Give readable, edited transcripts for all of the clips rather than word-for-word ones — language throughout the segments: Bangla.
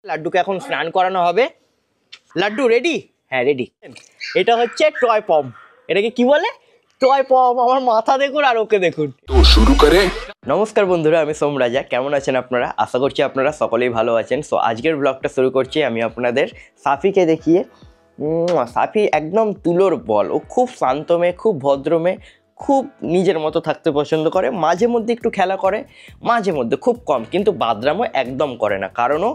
লাড্ডুকে এখন স্নান করানো হবে। লাড্ডু রেডি? হ্যাঁ রেডি। এটা হচ্ছে টয় পম। এটাকে কি বলে? টয় পম। আমার মাথা দেখুন আর ওকে দেখুন। তো শুরু করে। নমস্কার বন্ধুরা, আমি সোম রাজা। কেমন আছেন আপনারা? আশা করছি আপনারা সকলেই ভালো আছেন। সো আজকের ব্লগটা শুরু করছি আমি আপনাদের সাফিকে দেখিয়ে। সাফি একদম তুলোর বল। ও খুব শান্ত মেয়ে, খুব ভদ্র মেয়ে, খুব নিজের মতো থাকতে পছন্দ করে। মাঝে মধ্যে একটু খেলা করে, মাঝে মধ্যে, খুব কম। কিন্তু বাদরামো একদম করে না, কারণ ও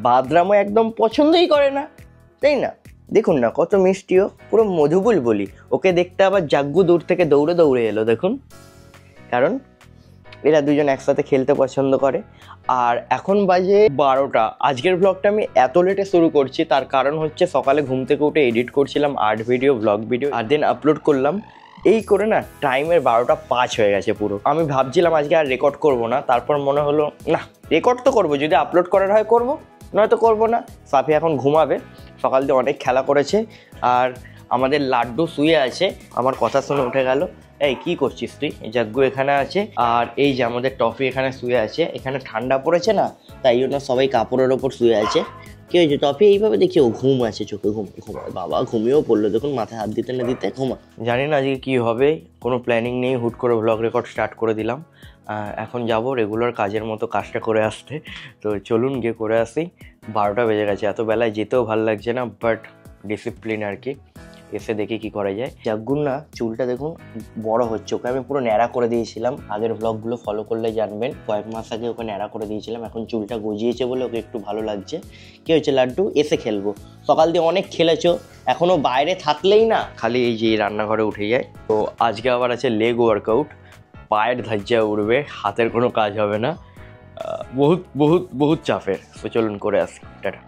বাদরামো একদম পছন্দই করে না, তাই না? দেখুন না কত মিষ্টিও, পুরো মধুবুল বলি। ওকে দেখতে আবার জাগ্গু দূর থেকে দৌড়ে দৌড়ে এলো দেখুন, কারণ এরা দুজন একসাথে খেলতে পছন্দ করে। আর এখন বাজে 12টা। আজকের ব্লগটা আমি এত লেটে শুরু করছি, তার কারণ হচ্ছে সকালে ঘুম থেকে উঠে এডিট করছিলাম আর্ট ভিডিও, ব্লগ ভিডিও, আর দেন আপলোড করলাম। এই করে না টাইমের 12টা 5 হয়ে গেছে পুরো। আমি ভাবছিলাম আজকে আর রেকর্ড করব না, তারপর মনে হলো না রেকর্ড তো করবো, যদি আপলোড করার হয় করবো, নয়তো করবো না। সাফি এখন ঘুমাবে, সকাল দিয়ে অনেক খেলা করেছে। আর আমাদের লাড্ডু শুয়ে আছে, আমার কথা শুনে উঠে গেল। এই কি করছিস তুই? জাগ্গু এখানে আছে, আর এই যে আমাদের টফি এখানে শুয়ে আছে। এখানে ঠান্ডা পড়েছে না, তাই জন্য সবাই কাপড়ের ওপর শুয়ে আছে। কি হয়েছে টফি? এইভাবে দেখি ও ঘুম আছে, চোখে ঘুম। বাবা ঘুমিয়েও পড়লো দেখুন, মাথায় হাত দিতে না দিতে ঘুমা। জানি না আজকে কী হবে, কোনো প্ল্যানিং নেই, হুট করে ব্লগ রেকর্ড স্টার্ট করে দিলাম। এখন যাব রেগুলার কাজের মতো কাজটা করে আসতে। তো চলুন গিয়ে করে আসি। 12টা বেজে গেছে, এত বেলায় যেতেও ভালো লাগছে না, বাট ডিসিপ্লিন আর কি। এসে দেখি কি করা যায়। জাগ্গুর না চুলটা দেখুন বড় হচ্ছে, ওকে আমি পুরো ন্যাড়া করে দিয়েছিলাম। আগের ব্লগগুলো ফলো করলে জানবেন, কয়েক মাস আগে ওকে ন্যাড়া করে দিয়েছিলাম। এখন চুলটা গজিয়েছে বলে ওকে একটু ভালো লাগছে। কি হয়েছে লাড্ডু? এসে খেলবো। সকাল দিয়ে অনেক খেলেছো, এখনও বাইরে থাকলেই না খালি এই যে রান্নাঘরে উঠে যায়। তো আজকে আবার আছে লেগ ওয়ার্কআউট, পায়ের ধাজ্জা উঠবে, হাতের কোনো কাজ হবে না। বহুত বহুত বহুত চাপের। তো চলুন করে আসি। টাটা।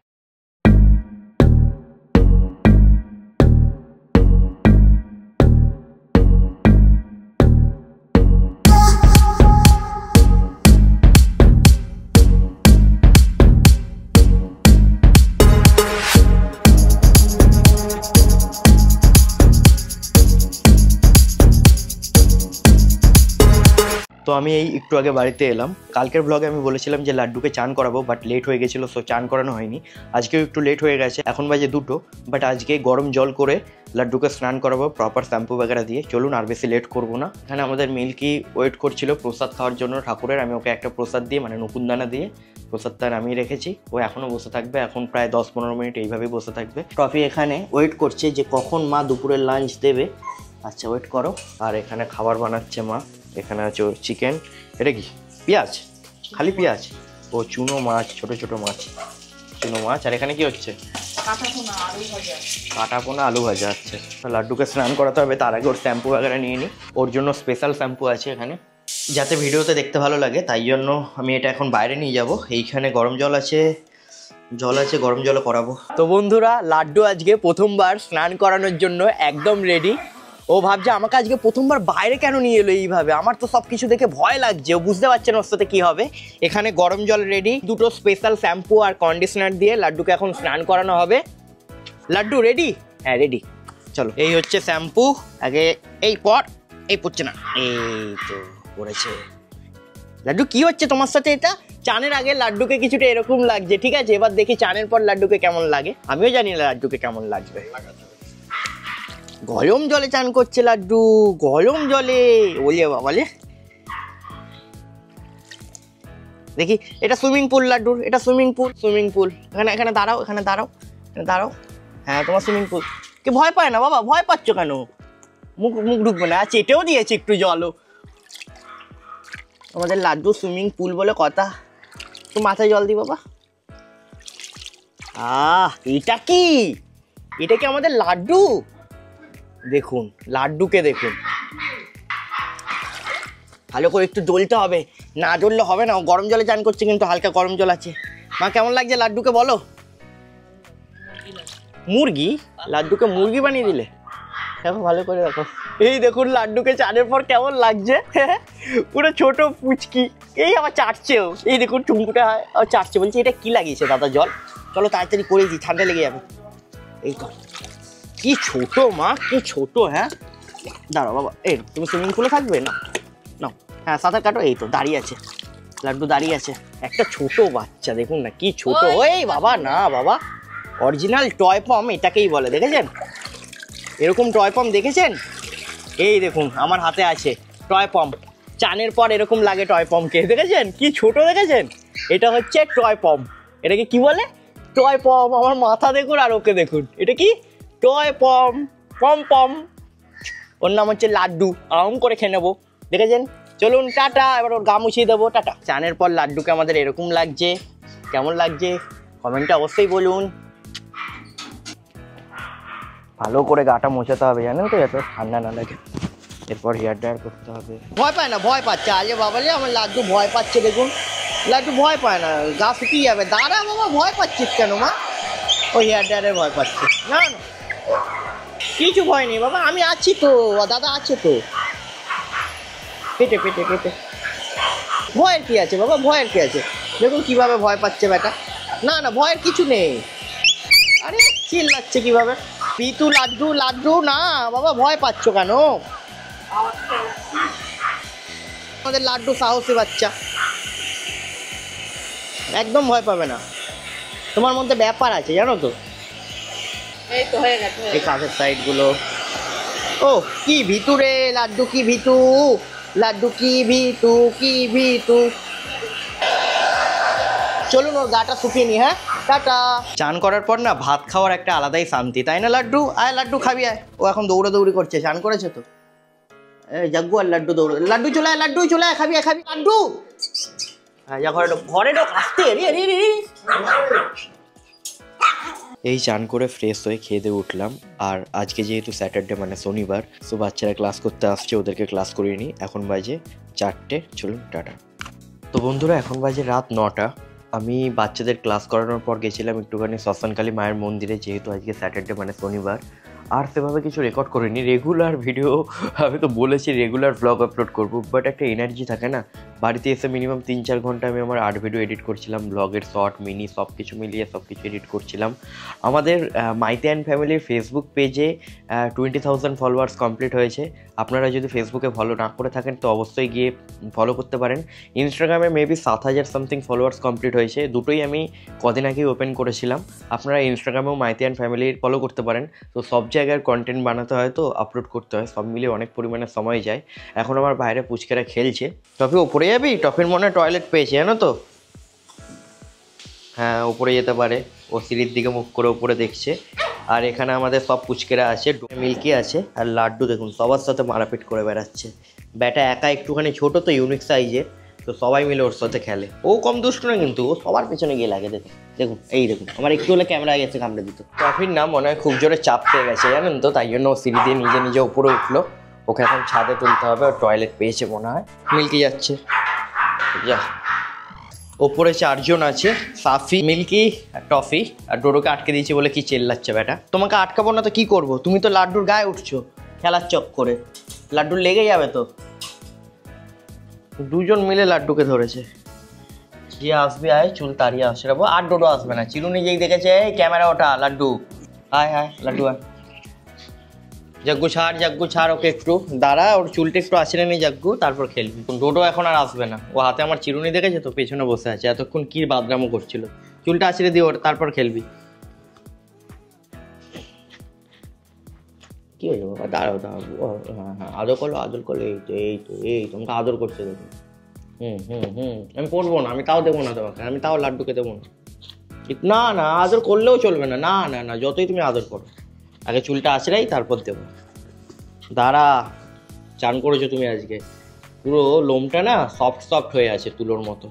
তো আমি এই একটু আগে বাড়িতে এলাম। কালকের ব্লগে আমি বলেছিলাম যে লাড্ডুকে চান করাবো, বাট লেট হয়ে গেছিলো, সো চান করানো হয়নি। আজকেও একটু লেট হয়ে গেছে, এখন বাজে 2টো। বাট আজকে গরম জল করে লাড্ডুকে স্নান করাবো প্রপার শ্যাম্পু বাগেরা দিয়ে। চলুন আর বেশি লেট করবো না। এখানে আমাদের মিল্কি ওয়েট করছিল প্রসাদ খাওয়ার জন্য ঠাকুরের। আমি ওকে একটা প্রসাদ দিয়ে, মানে নকুনদানা দিয়ে প্রসাদটা নামিয়ে রেখেছি। ও এখনও বসে থাকবে, এখন প্রায় 10-15 মিনিট এইভাবেই বসে থাকবে। টফি এখানে ওয়েট করছে যে কখন মা দুপুরের লাঞ্চ দেবে। আচ্ছা ওয়েট করো। আর এখানে খাবার বানাচ্ছে মা। এখানে আছে চিকেন, এটা কি পেঁয়াজ, খালি পেঁয়াজ। ও চুনো মাছ, ছোট ছোট মাছ, চুনো মাছ। আর এখানে কি হচ্ছে? কাটা পোনা আলু ভাজা। আচ্ছা, লাড্ডুকে স্নান করাতে হবে, তার আগে ওর শ্যাম্পু বাগেরা নিয়ে নিই। ওর জন্য স্পেশাল শ্যাম্পু আছে এখানে, যাতে ভিডিওতে দেখতে ভালো লাগে, তাই জন্য আমি এটা এখন বাইরে নিয়ে যাব। এইখানে গরম জল আছে, গরম জলে করাবো। তো বন্ধুরা, লাড্ডু আজকে প্রথমবার স্নান করানোর জন্য একদম রেডি। ও ভাবছে আমাকে আজকে প্রথমবার বাইরে কেন নিয়ে এলো এইভাবে। আমার তো সব কিছু দেখে ভয় লাগছে, ও বুঝতে পারছে না ওর সাথে কী হবে। এখানে গরম জল রেডি, দুটো স্পেশাল শ্যাম্পু আর কন্ডিশনার দিয়ে লাড্ডুকে এখন স্নান করানো হবে। লাড্ডু রেডি? হ্যাঁ রেডি। চলো, এই হচ্ছে শ্যাম্পু। আগে এই পর, এই পড়ছে না, এই তো পড়েছে। লাড্ডু কি হচ্ছে তোমার সাথে? এটা চানের আগে লাড্ডুকে কিছুটা এরকম লাগছে, ঠিক আছে? এবার দেখি চানের পর লাড্ডুকে কেমন লাগে। আমিও জানি না লাড্ডুকে কেমন লাগবে। গরম জলে চান করছে লাড্ডু, গরম জলে। ওলে বাবালে, দেখি এটা সুইমিং পুল লাড্ডুর, এটা সুইমিং পুল। এখানে দাঁড়াও, এখানে দাঁড়াও। হ্যাঁ তোমার সুইমিং পুল। কি ভয় পায় না বাবা? ভয় পাচ্ছ কেন? মুখ ঢুকবে না, চেটেও দিয়েছে একটু জলও। আমাদের লাড্ডু সুইমিং পুল বলে কথা। তো মাথায় জল দি বাবা। এটা কি? এটা কি আমাদের লাড্ডু? দেখুন লাড্ডুকে দেখুন, ভালো করে একটু জ্বলতে হবে, না জ্বললে হবে না। ও গরম জলে চান করছে, কিন্তু হালকা গরম জল আছে। মা কেমন লাগছে লাড্ডুকে বলো? মুরগি? লাড্ডুকে মুরগি বানিয়ে দিলে? দেখো ভালো করে দেখো। এই দেখুন লাড্ডুকে চানের পর কেমন লাগছে, পুরো ছোট পুচকি। এই আবার চাটছেও, এই দেখুন চুমকুটা চাটছে। বলছি এটা কি লাগিয়েছে দাদা জল? চলো তাড়াতাড়ি করে দিই, ঠান্ডা লেগে যাবে। এই তো কি ছোট মা, কি ছোট। হ্যাঁ দাঁড়াও বাবা, এই তুমি সুইমিং পুলে থাকবে না? হ্যাঁ সাঁতার কাটো। এই তো দাঁড়িয়ে আছে, লাড্ডু দাঁড়িয়ে আছে, একটা ছোট বাচ্চা দেখুন না কি ছোট। ওই বাবা না বাবা, অরিজিনাল টয় পম এটাকেই বলে, দেখেছেন এরকম টয় পম দেখেছেন? এই দেখুন আমার হাতে আছে টয় পম, চানের পর এরকম লাগে টয় পমকে, দেখেছেন কি ছোট দেখেছেন? এটা হচ্ছে টয় পম, এটাকে কি বলে? টয় পম। আমার মাথা দেখুন আর ওকে দেখুন, এটা কি টয় পম, পম পম। ওর নাম হচ্ছে লাড্ডু, আরাম করে খেয়ে নেবো, দেখেছেন? চলুন টাটা, এবার ওর গা মুছিয়ে দেবো, টাটা। চানের পর লাড্ডুকে আমাদের এরকম লাগছে, কেমন লাগছে কমেন্টে অবশ্যই বলুন। ভালো করে গাটা মোছাতে হবে জানেন তো, যাতে ঠান্ডা না লাগে। এরপর হেয়ার ড্রায়ার করতে হবে। ভয় পায় না, ভয় পাচ্ছে আজকে বাবা রে, আমার লাড্ডু ভয় পাচ্ছে দেখুন, লাড্ডু ভয় পায় না, গা শুকিয়ে যাবে। দাঁড়া বাবা, ভয় পাচ্ছিস কেন মা? ওই হেয়ার ড্রায়ারে ভয় পাচ্ছে না, না কিছু ভয় নেই বাবা, আমি আছি তো, দাদা আছে তো, পেটে পেটে পেটে। ভয়ের কি আছে বাবা, ভয়ের কি আছে? দেখুন কিভাবে ভয় পাচ্ছে বেটা। না না ভয়ের কিছু নেই। আরে চিল্লাচ্ছে কিভাবে? পিতু লাড্ডু, লাড্ডু না বাবা, ভয় পাচ্ছ কেন? আমাদের লাড্ডু সাহসী বাচ্চা, একদম ভয় পাবে না। তোমার মধ্যে ব্যাপার আছে জানো তো। এই তো হয়ে গেছে এই কাঁচের সাইড গুলো। ও কি ভিতু রে লাড্ডু, কি ভিতু লাড্ডু, কি ভিতু, কি ভিতু। চলুন ওর গাটা শুকিয়ে নি, হ্যাঁ টাটা। চান করার পর না ভাত খাওয়ার একটা আলাদাই শান্তি, তাই না লাড্ডু? আয় লাড্ডু খাবি আয়। ও এখন দৌড়াদৌড়ি করছে, চান করেছে তো। জাগ্গু আর লাড্ডু দৌড়, লাড্ডু চলে আয়, লাড্ডু চলে আয়, খাবি আয়, খাবি লাড্ডু। হ্যাঁ যা ঘরে ঢোক, ঘরে ঢোক আসতে। এই চান করে ফ্রেশ হয়ে খেয়ে দিয়ে উঠলাম। আর আজকে যেহেতু স্যাটারডে মানে শনিবার, সো বাচ্চারা ক্লাস করতে আসছে, ওদেরকে ক্লাস করিয়ে নিই। এখন বাজে 4টে, চলুন টাটা। তো বন্ধুরা এখন বাজে রাত 9টা। আমি বাচ্চাদের ক্লাস করানোর পর গেছিলাম একটুখানি শ্মশানকালী মায়ের মন্দিরে, যেহেতু আজকে স্যাটারডে মানে শনিবার। আর সেভাবে কিছু রেকর্ড করিনি, রেগুলার ভিডিও আমি তো বলেছি রেগুলার ব্লগ আপলোড করবো, বাট একটা এনার্জি থাকে না। বাড়িতে এসে মিনিমাম 3-4 ঘন্টা আমি আমার আর্ট ভিডিও এডিট করছিলাম, ব্লগের শর্ট মিনি সব কিছু মিলিয়ে সব কিছু এডিট করছিলাম। আমাদের মাইতে অ্যান্ড ফ্যামিলির ফেসবুক পেজে 20,000 ফলোয়ার্স কমপ্লিট হয়েছে। আপনারা যদি ফেসবুকে ফলো না করে থাকেন তো অবশ্যই গিয়ে ফলো করতে পারেন। ইনস্টাগ্রামে মেবি 7,000 সামথিং ফলোয়ার্স কমপ্লিট হয়েছে, দুটোই আমি কদিন আগেই ওপেন করেছিলাম। আপনারা ইনস্টাগ্রামেও মাইতে অ্যান্ড ফ্যামিলির ফলো করতে পারেন। তো সব জায়গার কন্টেন্ট বানাতে হয় তো আপলোড করতে হয়, সব মিলিয়ে অনেক পরিমাণে সময় যায়। এখন আমার বাইরে পুচকেরা খেলছে। টফি ওপরে যাবি? টফির মনে টয়লেট পেয়েছে জানো তো। হ্যাঁ ওপরে যেতে পারে, ও সিঁড়ির দিকে মুখ করে ওপরে দেখছে। আর এখানে আমাদের সব পুচকেরা আছে, মিল্কি আছে আর লাড্ডু দেখুন সবার সাথে মারাপিট করে বেড়াচ্ছে। ব্যাটা একা একটুখানি ছোট তো, ইউনিক সাইজের, তো সবাই মিলে ওর সাথে খেলে। ও কম দুষ্ট না কিন্তু, ও সবার পেছনে গিয়ে লাগে। দেখুন দেখুন এই দেখুন, আমার একটু হলে ক্যামেরা গেছে কামড়ে দিত। টফির নাম মনে হয় খুব জোরে চাপ পেয়ে গেছে জানেন তো, তাই জন্য ও সিঁড়ি দিয়ে নিজে নিজে উপরে উঠলো। ওকে এখন ছাদে তুলতে হবে, ওর টয়লেট পেয়েছে মনে হয়। মিল্কি যাচ্ছে, যা। ওপরে 4 জন আছে, সাফি, মিল্কি আর টফি। আর ডোডোকে আটকে দিয়েছি বলে কি চেল্লাচ্ছে বেটা। তোমাকে আটকাবো না তো কি করবো? তুমি তো লাড্ডুর গায়ে উঠছো খেলার চক্করে, লাড্ডুর লেগে যাবে তো। দুজন মিলে লাড্ডুকে ধরেছে। যে আসবে আয়, চুল তাড়িয়ে আসে রাখবো। আর ডোডো আসবে না, চিরুনি যেই দেখেছে এই ক্যামেরা ওঠা, লাড্ডু আয় আয় লাড্ডু আয়। জাগ্গু ছাড় ওকে একটু, দাঁড়া ওর চুলটা একটু আসলে নি জাগ্গু, তারপর খেলবি। ডোডো এখন আর আসবে না, ও হাতে আমার চিরুনি দেখেছে তো, পেছনে বসে আছে, এতক্ষণ কি বাদরামো করছিল। চুলটা আসলে দিয়ে ওর, তারপর খেলবি। কি হয়েছে বাবা? দাঁড়াও দাঁড়াও, হ্যাঁ আদর করলো আদর করলো, এই তো এই তো এই তোমাকে আদর করছে দেখুন। আমি পড়বো না, আমি তাও দেবো না তোমাকে, আমি তাও লাড্ডুকে দেবো না। না না আদর করলেও চলবে না, না না না যতই তুমি আদর করো, আগে চুলটা আছড়াই তারপর দেবো। দাঁড়া, চান করেছো তুমি আজকে, পুরো লোমটা না সফট সফট হয়ে আছে তুলোর মতো।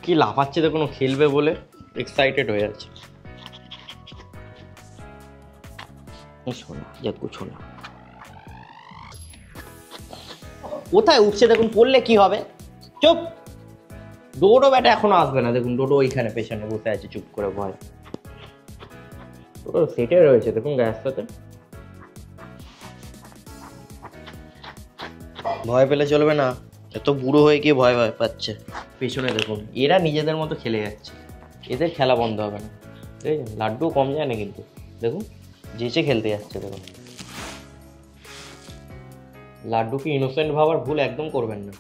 কি লাফাচ্ছে দেখুন, খেলবে বলে এক্সাইটেড হয়ে আছে। শোনা জাগ্গু শোনা, কোথায় উঠছে দেখুন, পড়লে কি হবে? চুপ। ডোডো ব্যাটা এখনো আসবে না দেখুন, ডোডো ওইখানে পেছনে বসে আছে চুপ করে ভয়। ডোডো সেটে রয়েছে দেখুন গায়ের সাথে। ভয় পেলে চলবে না, এত বুড়ো হয়ে গিয়ে ভয় ভয় পাচ্ছে। পেছনে দেখুন এরা নিজেদের মতো খেলে যাচ্ছে, এদের খেলা বন্ধ হবে না। দেখেছেন লাড্ডু কম যায় না কিন্তু, দেখুন যেচে খেলতে যাচ্ছে দেখুন। লাড্ডুকে ইনোসেন্ট ভাবার ভুল একদম করবেন না।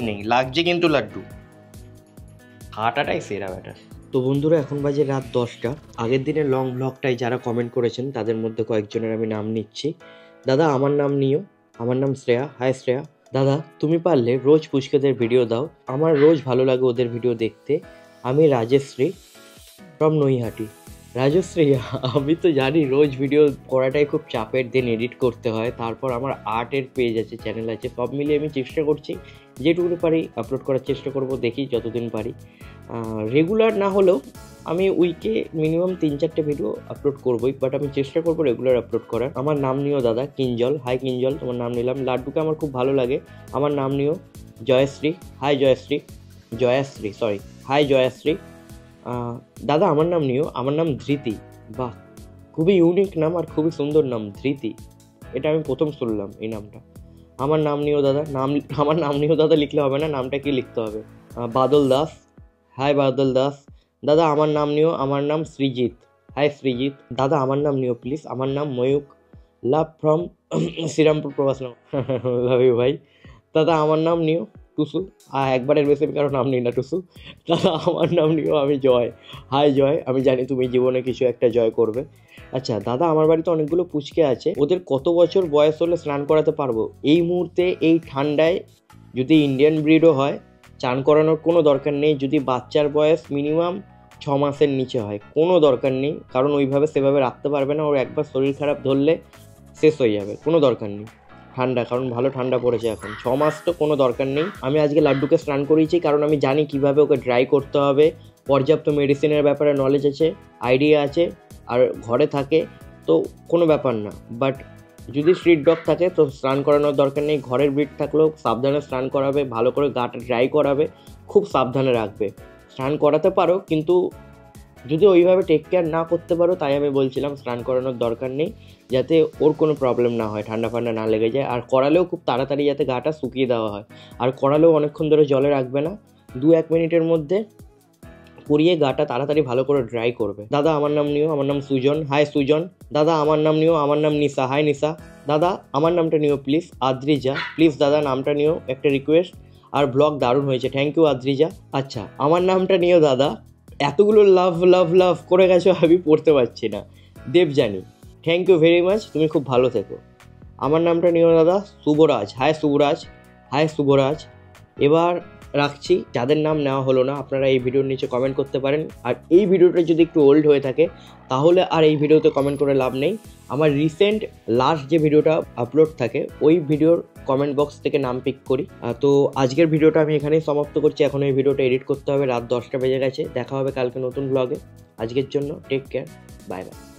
নেই, লাগছে কিন্তু লাড্ডু। হাঁটাটাই সেরা ব্যাটার। তো বন্ধুরা এখন বাজে রাত 10টা। আগের দিনের লং ব্লগটাই যারা কমেন্ট করেছেন তাদের মধ্যে কয়েকজনের আমি নাম নিচ্ছি। দাদা আমার নাম নিও, আমার নাম শ্রেয়া। হাই শ্রেয়া। দাদা তুমি পারলে রোজ পুচকেদের ভিডিও দাও, আমার রোজ ভালো লাগে ওদের ভিডিও দেখতে। আমি রাজশ্রী ফ্রম নৈহাটি। রাজশ্রী, আমি তো জানি রোজ ভিডিও করাটাই খুব চাপের, দেন এডিট করতে হয়, তারপর আমার আর্টের পেজ আছে, চ্যানেল আছে, সব মিলিয়ে আমি চেষ্টা করছি যেটুকু পারি আপলোড করার চেষ্টা করব, দেখি যতদিন পারি। রেগুলার না হলেও আমি উইকে মিনিমাম 3-4টে ভিডিও আপলোড করবোই, বাট আমি চেষ্টা করবো রেগুলার আপলোড করার। আমার নাম নিও দাদা কিঞ্জল। হাই কিঞ্জল, তোমার নাম নিলাম। লাড্ডুকে আমার খুব ভালো লাগে, আমার নাম নিও। Jayshree. Hi Jayshree. Jayashree, sorry. Hi Jayashree. দাদা আমার নাম নিও, আমার নাম ধৃতি। বাহ, খুবই ইউনিক নাম আর খুবই সুন্দর নাম, ধৃতি। এটা আমি প্রথম শুনলাম এই নামটা। আমার নাম নিও দাদা। আমার নাম নিও দাদা লিখলে হবে না, নামটা কি লিখতে হবে? বাদল দাস। হাই বাদল দাস। দাদা আমার নাম নিও, আমার নাম সৃজিত। হাই সৃজিত। দাদা আমার নাম নিও প্লিজ, আমার নাম ময়ূক। লাভ ফ্রম শ্রীরামপুর প্রবাস। লাভ ইউ ভাই। দাদা আমার নাম নিও টুসু। একবারের বেশি কারো নাম নিই না, টুসু। দাদা আমার নাম নিও, আমি জয়। হাই জয়, আমি জানি তুমি জীবনে কিছু একটা জয় করবে। আচ্ছা দাদা, আমার বাড়িতে অনেকগুলো পুচকে আছে, ওদের কত বছর বয়স হলে স্নান করাতে পারবো? এই মুহূর্তে এই ঠান্ডায় যদি ইন্ডিয়ান ব্রিডও হয় চান করানোর কোনো দরকার নেই। যদি বাচ্চার বয়স মিনিমাম 6 মাসের নিচে হয় কোনো দরকার নেই, কারণ ওইভাবে সেভাবে রাখতে পারবে না, ওর একবার শরীর খারাপ ধরলে শেষ হয়ে যাবে, কোনো দরকার নেই। ঠান্ডা, কারণ ভালো ঠান্ডা পড়েছে এখন, 6 মাস তো কোনো দরকার নেই। আমি আজকে লাড্ডুকে স্নান করিয়েছি কারণ আমি জানি কিভাবে ওকে ড্রাই করতে হবে, পর্যাপ্ত মেডিসিনের ব্যাপারে নলেজ আছে, আইডিয়া আছে, আর ঘরে থাকে তো কোনো ব্যাপার না। বাট যদি স্ট্রিট ডগ থাকে তো স্নান করানোর দরকার নেই, ঘরের ব্রিড থাকলেও সাবধানে স্নান করাবে, ভালো করে গাটা ড্রাই করাবে, খুব সাবধানে রাখবে। স্নান করাতে পারো কিন্তু যদি ওইভাবে টেক কেয়ার না করতে পারো, তাই আমি বলছিলাম স্নান করানোর দরকার নেই, যাতে ওর কোনো প্রবলেম না হয়, ঠান্ডা ফান্ডা না লেগে যায়। আর করালেও খুব তাড়াতাড়ি যাতে গাটা শুকিয়ে দেওয়া হয়, আর করালেও অনেকক্ষণ ধরে জলে রাখবে না, 2-1 মিনিটের মধ্যে করিয়ে গাটা তাড়াতাড়ি ভালো করে ড্রাই করবে। দাদা আমার নাম নিও, আমার নাম সুজন। হাই সুজন। দাদা আমার নাম নিও, আমার নাম নিশা। হাই নিশা। দাদা আমার নামটা নিও প্লিজ, আদ্রিজা। প্লিজ দাদা নামটা নিও, একটা রিকোয়েস্ট। আর ব্লগ দারুণ হয়েছে, থ্যাংক ইউ আদ্রিজা। আচ্ছা আমার নামটা নিও দাদা। এতগুলো লাভ লাভ লাভ করে গেছো, আমি পড়তে পারছি না। Debjani, thank you very much, তুমি খুব ভালো থেকো। আমার নামটা নিও দাদা শুভরাজ। হাই শুভরাজ। হাই শুভরাজ। এবার রাখছি, যাদের নাম নেওয়া হলো না আপনারা এই ভিডিওর নিচে কমেন্ট করতে পারেন। আর এই ভিডিওটা যদি একটু ওল্ড হয়ে থাকে তাহলে আর এই ভিডিওতে কমেন্ট করে লাভ নেই। আমার রিসেন্ট লাস্ট যে ভিডিওটা আপলোড থাকে ওই ভিডিওর কমেন্ট বক্স থেকে নাম পিক করি। তো আজকের ভিডিওটা আমি এখানেই সমাপ্ত করছি, এখন এই ভিডিওটা এডিট করতে হবে, রাত 10টা বেজে গেছে। দেখা হবে কালকে নতুন ব্লগে। আজকের জন্য টেক কেয়ার, বাই বাই।